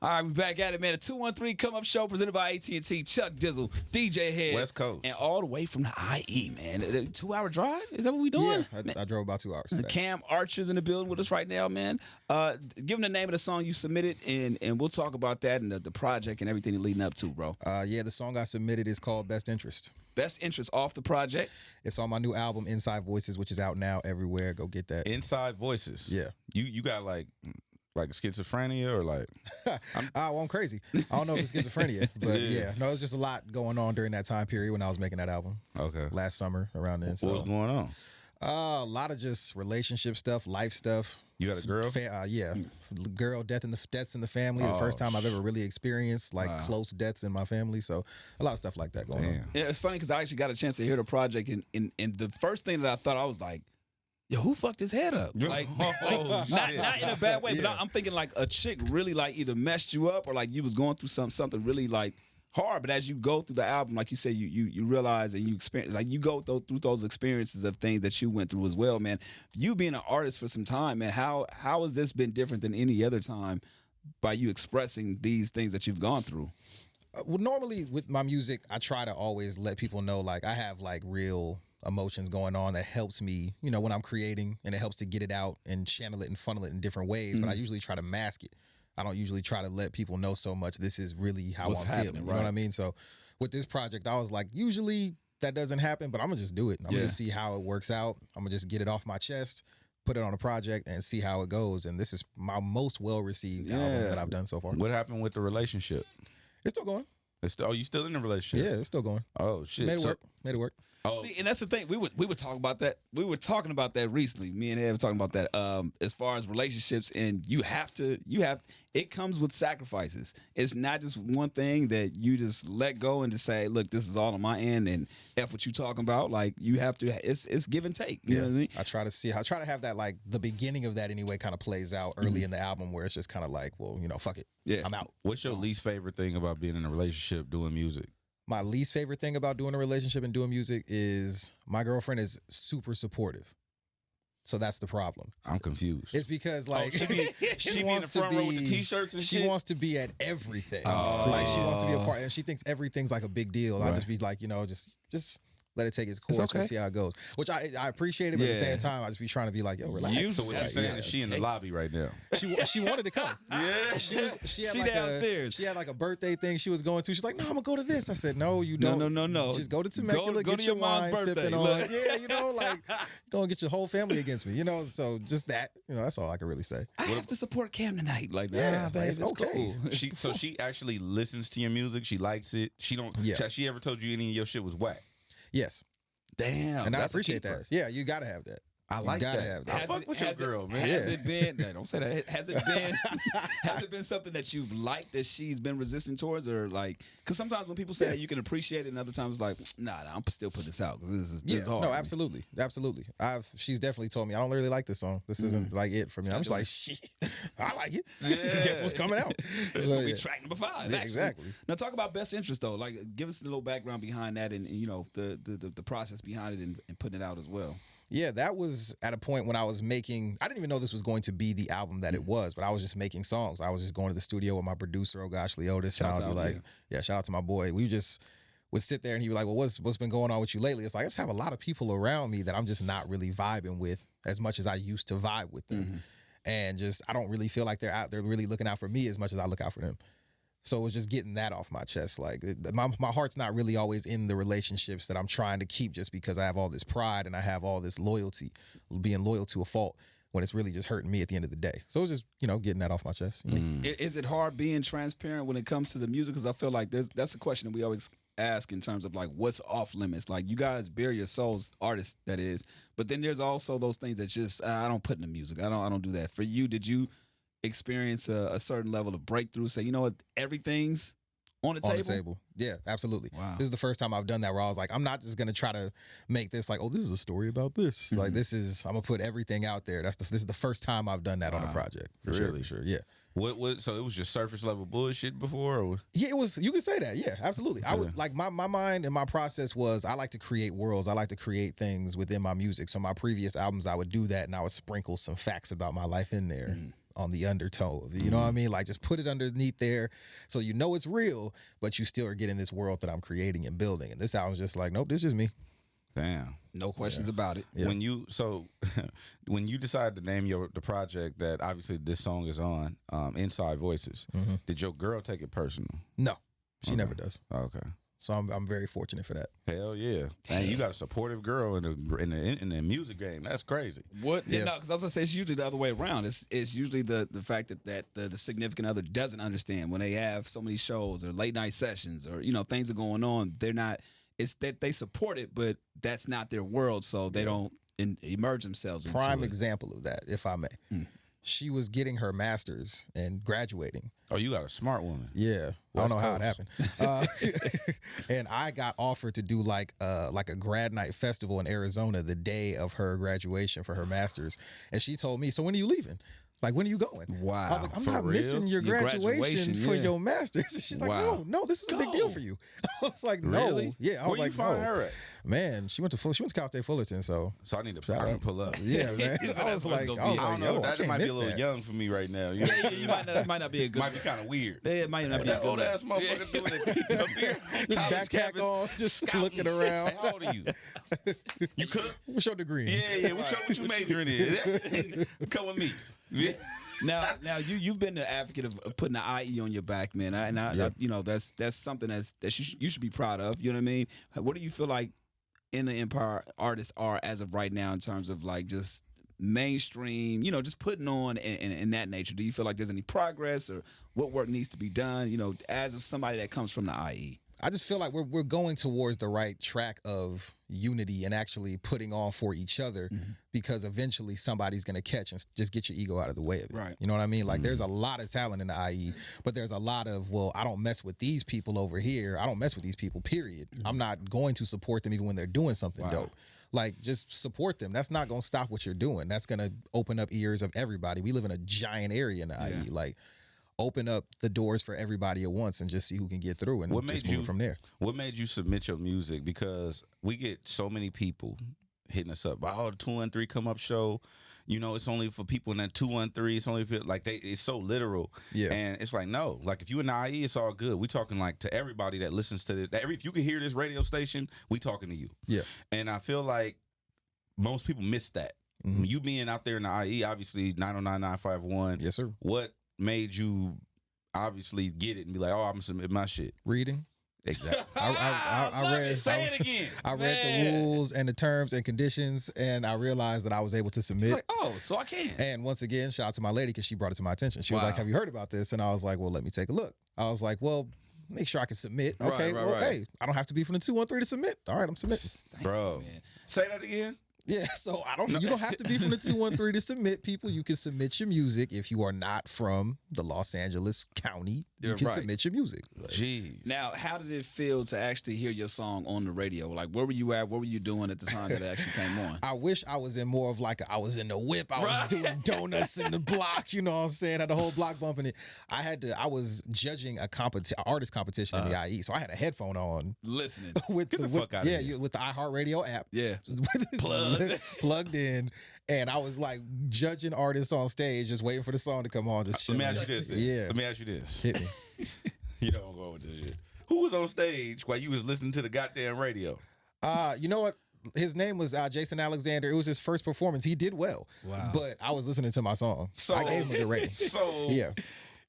All right, we back at it, man. A 213 come up show presented by AT&T. Chuck Dizzle, DJ Head, West Coast, and all the way from the IE, man. A 2-hour drive? Is that what we doing? Yeah, I drove about 2 hours today. Cam Archer's in the building with us right now, man. Give him the name of the song you submitted, and we'll talk about that and the project and everything leading up to, bro. Yeah, the song I submitted is called Best Interest. Best Interest off the project. It's on my new album, Inside Voices, which is out now everywhere. Go get that. Inside Voices. Yeah. You got like schizophrenia or like? Well, I'm crazy. I don't know if it's schizophrenia, but yeah. No, it was just a lot going on during that time period when I was making that album. Okay. Last summer around then. What was going on? A lot of just relationship stuff, life stuff. You got a girl? Yeah, girl, deaths in the family. The first time I've ever really experienced like close deaths in my family. So a lot of stuff like that going on. Yeah, it's funny because I actually got a chance to hear the project, and the first thing that I thought, I was like, yo, who fucked his head up? Like, not in a bad way, but I'm thinking like a chick really like either messed you up or like you was going through something really like hard. But as you go through the album, like you said, you realize and you experience, like you go through those experiences of things that you went through as well, man. You being an artist for some time, man, how has this been different than any other time by you expressing these things that you've gone through? Well, normally with my music, I try to always let people know like I have like real emotions going on that helps me, you know, when I'm creating, and it helps to get it out and channel it and funnel it in different ways. But I usually try to mask it. I don't usually try to let people know so much this is really how I'm feeling. You know what I mean? So with this project, I was like, usually that doesn't happen, but I'm gonna just do it. I'm gonna just see how it works out. I'm gonna just get it off my chest, put it on a project, and see how it goes. And this is my most well-received album that I've done so far. What happened with the relationship? It's still going. You still in a relationship? Yeah, it's still going. Oh shit! Made it work. Oh. See, and that's the thing. We would talk about that. We were talking about that recently. Me and Ed were talking about that. As far as relationships, and it comes with sacrifices. It's not just one thing that you just let go and just say, look, this is all on my end, and F what you talking about. Like you have to. It's give and take. You know what I mean? I try to have that, like the beginning of that anyway kind of plays out early in the album, where it's just kind of like, well, you know, fuck it. Yeah, I'm out. What's your least favorite thing about being in a relationship doing music? My least favorite thing about doing a relationship and doing music is my girlfriend is super supportive. So that's the problem. I'm confused. It's because like she wants to be with the t-shirts and shit. She wants to be at everything. Like she wants to be a part, and she thinks everything's like a big deal. I'll just be like, you know, just let it take its course. Okay. We'll see how it goes. Which I appreciate it, but at the same time, I just be trying to be like, yo, relax. So what you're saying is she in the lobby right now. She wanted to come. Yeah. She had like downstairs. She had like a birthday thing she was going to. She's like, no, I'm gonna go to this. I said, no, you don't. No. Just go to Temecula, Go get to your your mom's wine, birthday. sipping on. Look. Yeah, you know, like go and get your whole family against me. You know, so just that. You know, that's all I can really say. I have to support Cam tonight. Like, Yeah, babe, it's okay. cool. So she actually listens to your music. She likes it. She don't. Yeah. Has she ever told you any of your shit was whack? Yes. Damn, And I that's a appreciate keeper. that. Yeah, you gotta have that. I You like gotta that. have that. I fuck with your girl, man. Has it been? No, don't say that. Has it been something that you've liked that she's been resistant towards, or like? Because sometimes when people say that, you can appreciate it, and other times like, nah, I'm still put this out because this is hard. No, absolutely. She's definitely told me I don't really like this song. This isn't like it for me. I'm just like, shit, I like it. Guess what's coming out? It's So, gonna be yeah. track number 5. Yeah, actually. exactly. Now talk about Best Interest though. Like, give us a little background behind that, and you know the process behind it and putting it out as well. Yeah, that was at a point when I was making, I didn't even know this was going to be the album that it was, but I was just making songs. I was just going to the studio with my producer, Gosh Leotis, and I would be like, shout out to my boy. We just would sit there and he'd be like, well, what's been going on with you lately? It's like, I just have a lot of people around me that I'm just not really vibing with as much as I used to vibe with them. And just, I don't really feel like they're out there really looking out for me as much as I look out for them. So it was just getting that off my chest. Like my heart's not really always in the relationships that I'm trying to keep just because I have all this pride and I have all this loyalty, being loyal to a fault when it's really just hurting me at the end of the day. So it was just, you know, getting that off my chest. You know? Is it hard being transparent when it comes to the music? Because I feel like that's a question that we always ask in terms of like what's off limits. Like you guys bare your souls, artists that is, but then there's also those things that just I don't put in the music. I don't do that. For you, did you experience a certain level of breakthrough? Say, you know what, everything's on the table? Yeah, absolutely. Wow. This is the first time I've done that where I was like, I'm not just going to try to make this like, oh, this is a story about this. Like I'm going to put everything out there. This is the first time I've done that on a project. For sure. Yeah. What? So it was just surface level bullshit before? Or? Yeah, it was. You could say that. Yeah, absolutely. I would like my mind and my process was I like to create worlds. I like to create things within my music. So my previous albums, I would do that and I would sprinkle some facts about my life in there. on the undertow of it. You know what I mean? Like, just put it underneath there so you know it's real, but you still are getting this world that I'm creating and building. And this album's just like, nope, this is just me. Damn. No questions about it. Yeah. When you decided to name the project that obviously this song is on, Inside Voices, did your girl take it personal? No, she never does. Okay. So I'm very fortunate for that. Hell yeah. And you got a supportive girl in the music game. That's crazy. What? Yeah. No, because I was gonna say it's usually the other way around. It's usually the fact that the significant other doesn't understand when they have so many shows or late night sessions or things are going on. They're not. It's that they support it, but that's not their world, so they don't immerse themselves into it. Prime example of that, if I may. She was getting her master's and graduating. Oh, you got a smart woman. Yeah, I don't know how it happened. And I got offered to do like a grad night festival in Arizona the day of her graduation for her master's, and she told me, "So when are you leaving? Like, when are you going?" Wow. I was like, "I'm For not real? missing your graduation for yeah. your master's." And she's like, Wow. "No, this is a big deal for you." I was like, "No, Really? yeah." I was Where like, you find "No, her at? man." She went to Cal State Fullerton, so So I need to Shout out. pull up. yeah, man. So I that's was what it's like, gonna be. I don't know. "Yo, I That can't might be a miss little that." young for me right now. Yeah, you might not be a good. Might be kind of weird. Yeah, it might not be a That good. old ass motherfucker doing it up here. Just college backpack campus, on, just scouting. looking around. Hey, how old are you? You cook? What's your degree? Yeah. What you majoring in? Come with me. Yeah. Now you've been the advocate of putting the IE on your back, man. That's something that you should be proud of. You know what I mean? What do you feel like in the Empire artists are as of right now in terms of like just mainstream, just putting on in that nature? Do you feel like there's any progress or what work needs to be done, as of somebody that comes from the IE? I just feel like we're going towards the right track of unity and actually putting on for each other, because eventually somebody's going to catch and just get your ego out of the way of it. Right. You know what I mean? Like, there's a lot of talent in the IE, but there's a lot of, well, I don't mess with these people over here. I don't mess with these people, period. I'm not going to support them even when they're doing something dope. Like, just support them. That's not going to stop what you're doing. That's going to open up ears of everybody. We live in a giant area in the IE. Like, open up the doors for everybody at once and just see who can get through and just move from there. What made you submit your music? Because we get so many people hitting us up. Oh, the 213 come up show. It's only for people in that 213. It's only for, like, it's so literal. Yeah. And it's like, no. Like, if you in the IE, it's all good. We talking like to everybody that listens to this. If you can hear this radio station, we talking to you. Yeah. And I feel like most people miss that. You being out there in the IE, obviously 909-951. Yes, sir. What made you obviously get it and be like, oh, I'm gonna submit my shit? Reading. Exactly. Say it again. I read the rules and the terms and conditions, and I realized that I was able to submit. Like, oh, so I can. And once again, shout out to my lady because she brought it to my attention. She was Wow. like, "Have you heard about this?" And I was like, "Well, let me take a look." I was like, "Well, make sure I can submit." Right, Okay, right, well, right. hey, I don't have to be from the 213 to submit. All right, I'm submitting. Bro. man. Say that again. Yeah, so you don't have to be from the 213 to submit, people. You can submit your music if you are not from the Los Angeles County. You You're can right. submit your music. Like, Jeez. Now, how did it feel to actually hear your song on the radio? Like, where were you at? What were you doing at the time that it actually came on? I wish I was in more of like I was in the whip. I was doing donuts in the block. You know what I'm saying? Had the whole block bumping it. I was judging a artist competition in the IE, so I had a headphone on Listening. with Get the fuck outta here. with the iHeartRadio app. Yeah. plugged in, and I was like judging artists on stage, just waiting for the song to come on. Just Let me chilling. ask you this. then. Yeah. Let me ask you this. Hit me. You know I'm going with this shit. Who was on stage while you was listening to the goddamn radio? You know what? His name was Jason Alexander. It was his first performance. He did well. Wow. But I was listening to my song. So I gave him a good rating. So Yeah.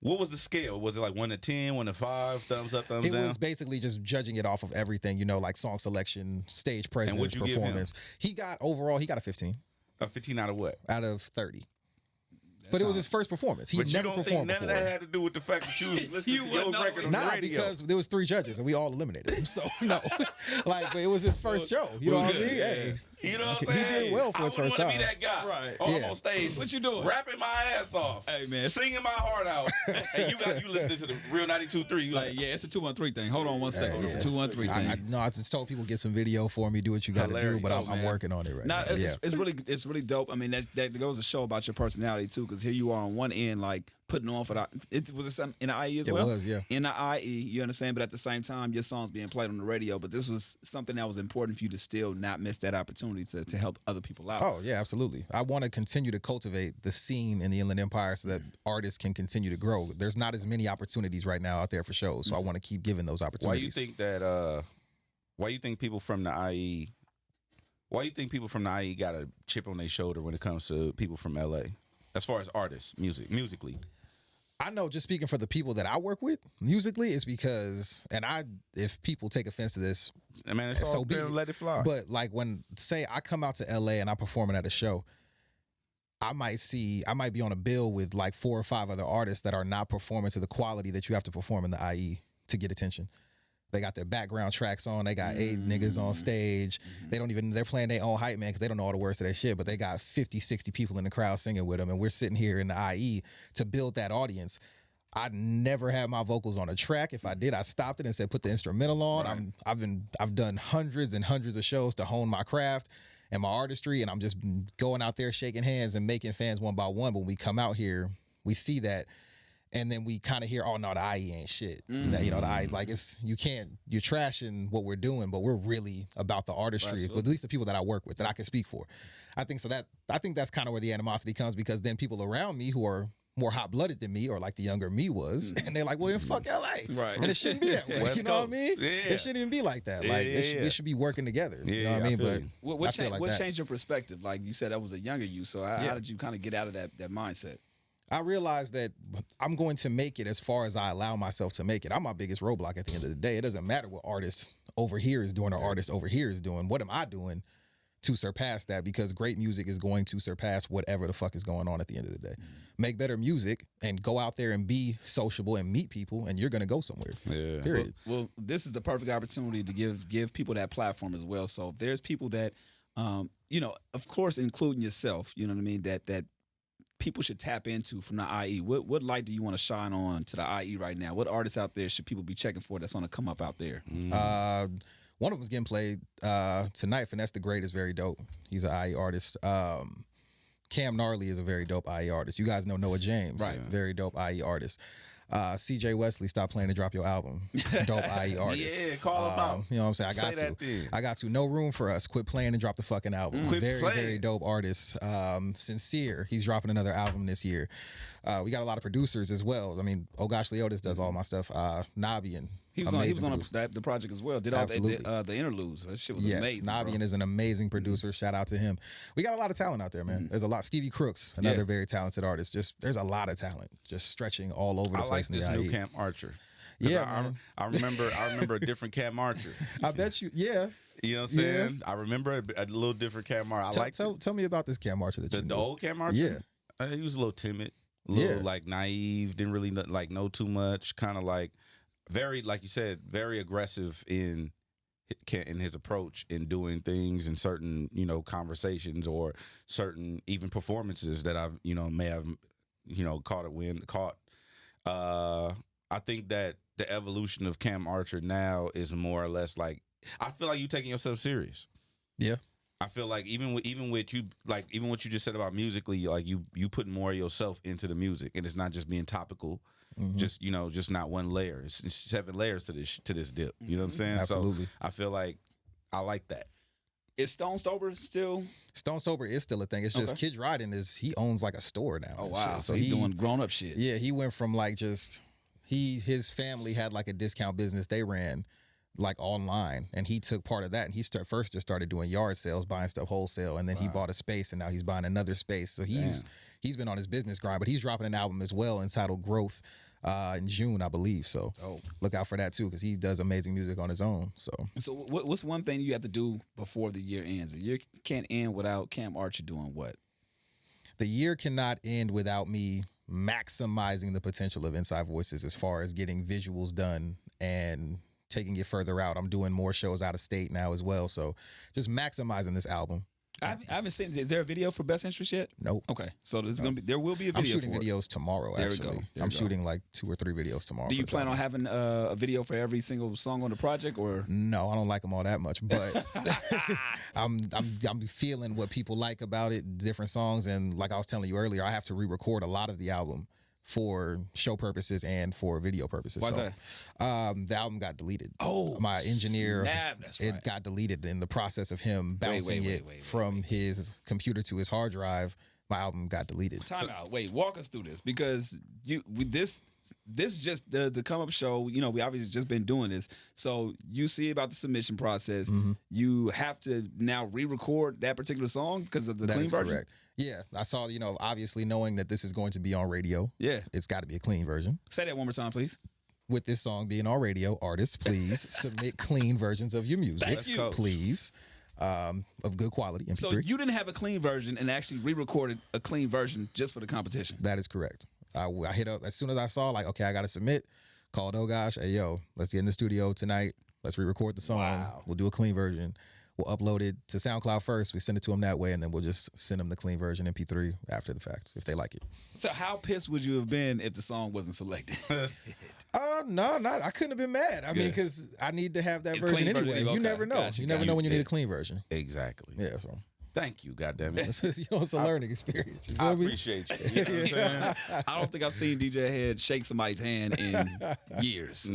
what was the scale? Was it like 1 to 10, 1 to 5, thumbs up, thumbs It down? was basically just judging it off of everything, like song selection, stage presence, what'd you give him? performance. He got a 15 a 15 out of what? out of 30. But it was his first performance. He But had you never don't think performed none before. of that had to do with the fact that you was listening to your record on the Nah, radio? because there was 3 judges and we all eliminated him. So no, but it was his first show. You know what I mean? Yeah. Hey, You know what I'm He saying? did well for his first I wouldn't time. want to be that guy. Right. On, Yeah. on stage. What you doing? Rapping my ass off. Hey, man. Singing my heart out. And you listening to the real 92.3. You Like, yeah, it's a 213 thing. Hold on one second. It's a 213 thing. I just told people get some video for me, do what you got to do, Hilarious. but Oh, I'm man. working on it right Nah, now. Yeah. it's really dope. I mean, that goes to show about your personality too, because here you are on one end, like putting on for it was something in the IE as well. It was, yeah. In the IE, you understand, but at the same time, your song's being played on the radio. But this was something that was important for you to still not miss that opportunity to help other people out. Oh yeah, absolutely. I want to continue to cultivate the scene in the Inland Empire so that artists can continue to grow. There's not as many opportunities right now out there for shows, so I want to keep giving those opportunities. Why you think that? Why you think people from the IE? Why you think people from the IE got a chip on their shoulder when it comes to people from LA, as far as artists, musically? I know, just speaking for the people that I work with musically, is because, and if people take offense to this, I mean, it's all good, let it fly. But like when, say, I come out to LA and I'm performing at a show, I might be on a bill with like 4 or 5 other artists that are not performing to the quality that you have to perform in the IE to get attention. They got their background tracks on. They got 8 niggas on stage. They're playing their own hype man because they don't know all the words to their shit, but they got 50, 60 people in the crowd singing with them. And we're sitting here in the IE to build that audience. I never had my vocals on a track. If I did, I stopped it and said, put the instrumental on. Right. I've done hundreds and hundreds of shows to hone my craft and my artistry. And I'm just going out there shaking hands and making fans one by one. But when we come out here, we see that. And then we kind of hear, oh no, the IE ain't shit. That, you know, the IE, like you're trashing what we're doing, but we're really about the artistry. But at least the people that I work with, that I can speak for. I think that's kind of where the animosity comes, because then people around me who are more hot-blooded than me, or like the younger me was, and they're like, well then fuck LA. Right. And it shouldn't be that way. You know what I mean? Yeah. It shouldn't even be like that. Like we should be working together. You know what I mean? But what changed your perspective? Like you said, that was a younger you. So how did you kind of get out of that mindset? I realized that I'm going to make it as far as I allow myself to make it. I'm my biggest roadblock at the end of the day. It doesn't matter what artist over here is doing or artist over here is doing. What am I doing to surpass that? Because great music is going to surpass whatever the fuck is going on at the end of the day. Make better music and go out there and be sociable and meet people, and you're going to go somewhere. Yeah. Period. Well, this is the perfect opportunity to give people that platform as well. So there's people that, of course, including yourself, you know what I mean, that people should tap into from the IE. What light do you want to shine on to the IE right now? What artists out there should people be checking for that's on the come up out there? One of them's getting played tonight. Finesse the Great is very dope. He's an IE artist. Cam Gnarly is a very dope IE artist. You guys know Noah James, right? Very dope IE artist. CJ Wesley, Stop Playing and Drop Your Album. Dope IE artist. Yeah, call him out. You know what I'm saying? I got to. No Room for Us. Quit Playing and Drop the fucking album. Very dope artist. Sincere. He's dropping another album this year. We got a lot of producers as well. I mean, Oh Gosh Leotis does all my stuff. Nabian. He was on the project as well. Did all the interludes. That shit was amazing. Nabian is an amazing producer. Shout out to him. We got a lot of talent out there, man. There's a lot. Stevie Crooks, another very talented artist. There's a lot of talent just stretching all over the place. I like this new Cam Archer. Yeah, man. I remember a different Cam Archer. I bet you. Yeah. You know what I'm saying? Yeah. I remember a little different Cam Archer. Tell me about this Cam Archer that you know. The old Cam Archer? Yeah. He was a little timid, a little like naive, didn't really like know too much, kind of like very, like you said, very aggressive in his approach in doing things in certain, conversations or certain even performances that I've, may have, caught. I think that the evolution of Cam Archer now is more or less like, I feel like you taking yourself serious. Yeah. I feel like even what you just said about musically, like you putting more of yourself into the music, and it's not just being topical, just not one layer. It's 7 layers to this dip. You know what I'm saying? Absolutely. So I feel like I like that. Is Stone Sober still? Stone Sober is still a thing. It's just Kids Riding he owns like a store now. Oh wow! So he's doing grown up shit. Yeah, he went from like his family had like a discount business they ran, like online, and he took part of that, and he first just started doing yard sales, buying stuff wholesale, and then he bought a space, and now he's buying another space. So he's been on his business grind, but he's dropping an album as well entitled Growth in June, I believe. So look out for that too, because he does amazing music on his own. So what's one thing you have to do before the year ends? The year can't end without Cam Archer doing what? The year cannot end without me maximizing the potential of Inside Voices as far as getting visuals done and taking it further out. I'm doing more shows out of state now as well. So just maximizing this album. I haven't seen. Is there a video for Best Interest yet? Nope. Okay, so there will be a video. I'm shooting videos tomorrow. Actually, I'm shooting like 2 or 3 videos tomorrow. Do you plan on having a video for every single song on the project, or no? I don't like them all that much, but I'm feeling what people like about it, different songs, and like I was telling you earlier, I have to re-record a lot of the album for show purposes and for video purposes. Why's so, that? The album got deleted. Oh, my engineer, snap. That's right. It got deleted in the process of him bouncing it from his computer to his hard drive. My album got deleted. Time out. Wait, walk us through this because this just the come up show. You know, we obviously just been doing this. So you see about the submission process. Mm-hmm. You have to now re-record that particular song because of the That clean is version. correct. Yeah, I saw. You know, obviously knowing that this is going to be on radio. Yeah, it's got to be a clean version. Say that one more time, please. With this song being on radio, artists, please submit clean versions of your music. Thank you. Please. Of good quality. MP3. So you didn't have a clean version and actually re-recorded a clean version just for the competition. That is correct. I hit up as soon as I saw, like, okay, I got to submit. Called Gosh, hey yo, let's get in the studio tonight. Let's re-record the song. Wow. We'll do a clean version. We'll upload it to SoundCloud first. We send it to them that way, and then we'll just send them the clean version MP3 after the fact if they like it. So how pissed would you have been if the song wasn't selected? No, I couldn't have been mad. I mean, because I need to have that It's version clean anyway. version, You okay. never know. Gotcha, You never gotcha. know when you need a clean version. Exactly. Yeah, so Thank you, goddammit. you know, it's a learning experience. You I feel me? appreciate you. You know what I'm saying? I don't think I've seen DJ Head shake somebody's hand in years.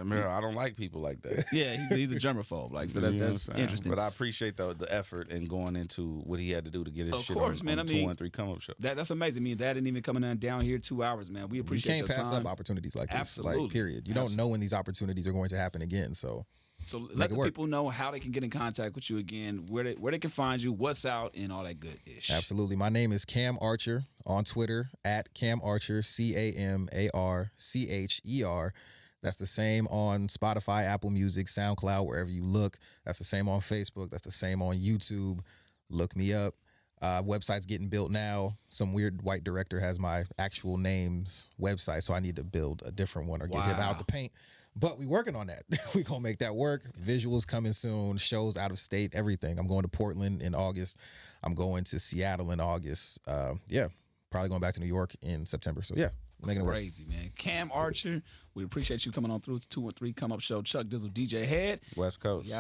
Man, I don't like people like that. Yeah, he's a germaphobe. Like, so You know what I'm that's saying? interesting. But I appreciate the effort and going into what he had to do to get his Of shit course, on, man. on I the mean, 213 Come Up Show. That's amazing. I mean, that didn't even coming down here 2 hours, man. We You appreciate can't your pass time. up opportunities like this. Absolutely. Like, period. You don't know when these opportunities are going to happen again. So So let Make the it work. people know how they can get in contact with you again, where they can find you, what's out, and all that good ish. absolutely. My name is Cam Archer on Twitter at Cam Archer, CAMARCHER. That's the same on Spotify, Apple Music, SoundCloud, wherever you look. That's the same on Facebook. That's the same on YouTube. Look me up. Website's getting built now. Some weird white director has my actual name's website, so I need to build a different one or get him out the paint. But we working on that. We gonna make that work. Visuals coming soon. Shows out of state. Everything. I'm going to Portland in August. I'm going to Seattle in August. Probably going back to New York in September. So yeah, we're making it work. Crazy, man. Cam Archer, we appreciate you coming on through. It's 213 Come Up Show. Chuck Dizzle, DJ Head. West Coast. Y'all.